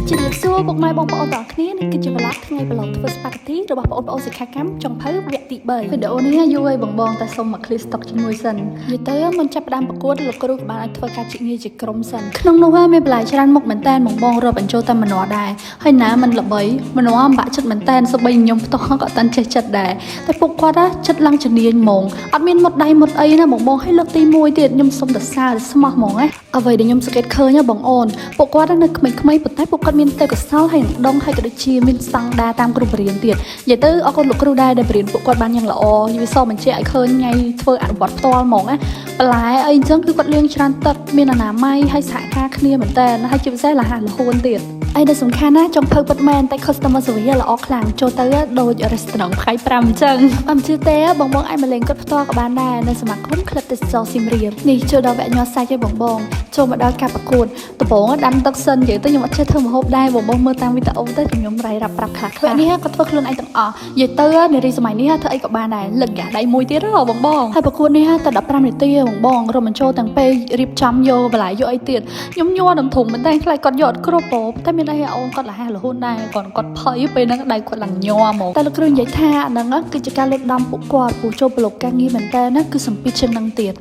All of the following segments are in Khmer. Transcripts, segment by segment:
ជារៀបសួរពុកម៉ែបងប្អូនទាំងគ្នានេះគឺជា vlog ថ្ងៃប្រឡងធ្វើ spaghetti របស់បងប្អូនសិក្ខាកាមចុងភៅវគ្គទី3វីដេអូនេះយូរហើយបងតែសូមមក click stock ជាមួយសិននិយាយទៅមិនចាប់ផ្ដើមប្រកួតលោកគ្រូក៏បានឲ្យធ្វើការជីកងារជាក្រុមសិនក្នុងនោះមានបន្លែច្រើនមុខមែនតែនបងរាប់បញ្ចូលតែម្នាស់ដែរហើយណាមិនល្បីម្នាស់អំបាក់ចិត្តមែនតែនសូម្បីខ្ញុំផ្ទាល់ក៏អត់តាន់ចេះចិត្តដែរតែពួកគាត់ចិត្តឡើងជំនាញហ្មងអត់មានមុតដៃមុតអីណាបងឲ្យលើកទី1ទៀតខ្ញុំសូមសរសើរស្មោះហ្មងណាអ្វីដែលខ្ញុំសង្កេតឃើញបងអូនពួកគាត់នៅក្មេងៗប៉ុន្តែពួកគាត់មានទេពកោសល្យហើយដងហើយក៏ដូចជាមានស្តង់ដារតាមគ្រូបរិញ្ញាបត្រទៀតនិយាយទៅអរគុណលោកគ្រូដែរដែលបរៀនពួកគាត់បានយ៉ាងល្អវាសបញ្ជាក់ឲ្យឃើញថ្ងៃធ្វើអនុវត្តផ្ទាល់ហ្មងណាបន្លែអីអញ្ចឹងគឺគាត់លាងច្រើនទឹកមានអនាម័យហើយសហការគ្នាមែនតើហើយជាពិសេសលះលហួនទៀតអីដែលសំខាន់ណាចង់ភៅពិតមែនតែ customer service ល្អខ្លាំងចូលទៅដូច restaurant 25អញ្ចឹងអត់ជឿទេបងអាចមកលេងគាត់ផ្ទាល់ក៏បានដែរនៅសមាគមក្លឹបទេសចរសៀមរាបនេះចូលដល់វគ្គញ័រសាច់ឲ្យបងចូលមកដល់ការប្រកួតដំបូងដាំទឹកសិននិយាយទៅខ្ញុំអត់ចេះធ្វើម្ហូបដែរបងមើលតាមវីដេអូទៅខ្ញុំរៃរាប់ប្រាប់ខ្លះៗនេះគាត់ធ្វើខ្លួនឯងទាំងអស់និយាយទៅនារីសម័យនេះធ្វើអីក៏បានដែរលឹកយ៉ាដៃមួយទៀតបងហើយប្រកួតនេះតែ15នាទីបងរំបញ្ចូលទាំងពេលរៀបចំយកបន្លែយកអីទៀតខ្ញុំញ័រនឹងធំមែនតែខ្លាចគាត់យកអត់គ្រប់តែមានអីអូនគាត់លះលហួនដែរគាត់ភ័យពេលហ្នឹងដៃគាត់ឡើងញ័រហ្មងតែលោកគ្រូនិយាយថាហ្នឹងគឺជាការលើកដំពួកគាត់ពូចូលប្រឡូកការងារមែនតើណាគឺសម្ពាធជាងនឹងទៀត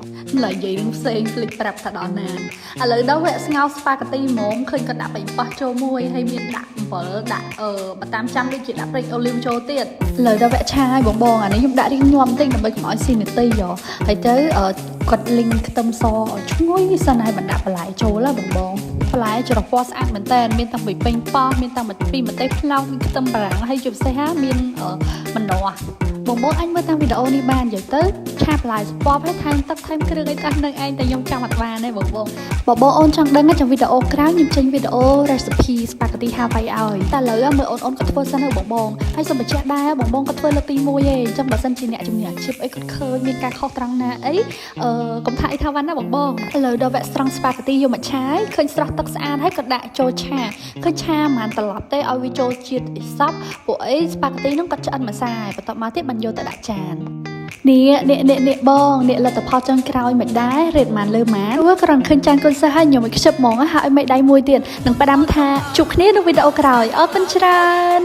ឡើយនិយាយនឹងផ្សេងភ្លេចប្រាប់ថាដល់ណាឥឡូវដល់វគ្គស្ងោរស្ប៉ាហ្គាទីហ្មងឃើញគាត់ដាក់បៃប៉ោះចូលមួយហើយមានដាក់អំបិលដាក់បើតាមចាំដូចជាដាក់ប្រេងអូលីវចូលទៀតឥឡូវដល់វគ្គឆាឲ្យបងអានេះខ្ញុំដាក់រៀងញាំបន្តិចដើម្បីកុំឲ្យស៊ីនាទីហើយទៅគាត់លីងខ្ទឹមសឲ្យឈ្ងុយសិនហើយបណ្ដាក់បន្លែចូលបងបន្លែច្រោះពណ៌ស្អាតមែនតើមានតាំងពីពេញប៉ោះមានតាំងពីម្ទេសផ្លោកមានខ្ទឹមបារាំងហើយជាពិសេសមានម្នាស់បងអញមើលតាមវីដេអូនេះបាននិយាយទៅឆាបន្លែស្ពបហើយថែមទឹកថែមគ្រឿងអីទាំងនឹងឯងតែខ្ញុំចាំអត់បានទេបងអូនចង់ដឹងtrongវីដេអូក្រោយខ្ញុំចេញវីដេអូ recipe spaghetti Hawaii ឲ្យតែឥឡូវមើលអូនគាត់ធ្វើសិនទៅបងហើយសូមបញ្ជាក់ដែរបងគាត់ធ្វើលើកទី1ឯងអញ្ចឹងបើសិនជាអ្នកជំនាញអាជីពអីគាត់ឃើញមានការខុសត្រង់ណាអីកុំថាអីថាវ៉ាន់ណាបងឥឡូវដល់វគ្គស្រង់ spaghetti យកមកឆាឃើញស្រស់ទឹកស្អាតហើយក៏ដាក់ចូលឆាឃើញឆាមិនត្រឡប់ទេឲ្យវាចូលជាតិអ៊ីសប់ពួកអី spaghetti ហ្នឹងគាត់ឆ្អិនម្សៅបន្ទាប់មកទៀតបានយកទៅដាក់ចាននេះបងនេះលទ្ធផលចុងក្រោយមិនដែររេតម៉ានលើម៉ានព្រោះគ្រាន់ឃើញចានកូនសិស្សហើយខ្ញុំឲ្យខ្ជិបហ្មងហើយឲ្យមេដៃមួយទៀតនឹងផ្ដាំថាជួបគ្នានៅវីដេអូក្រោយអរគុណច្រើន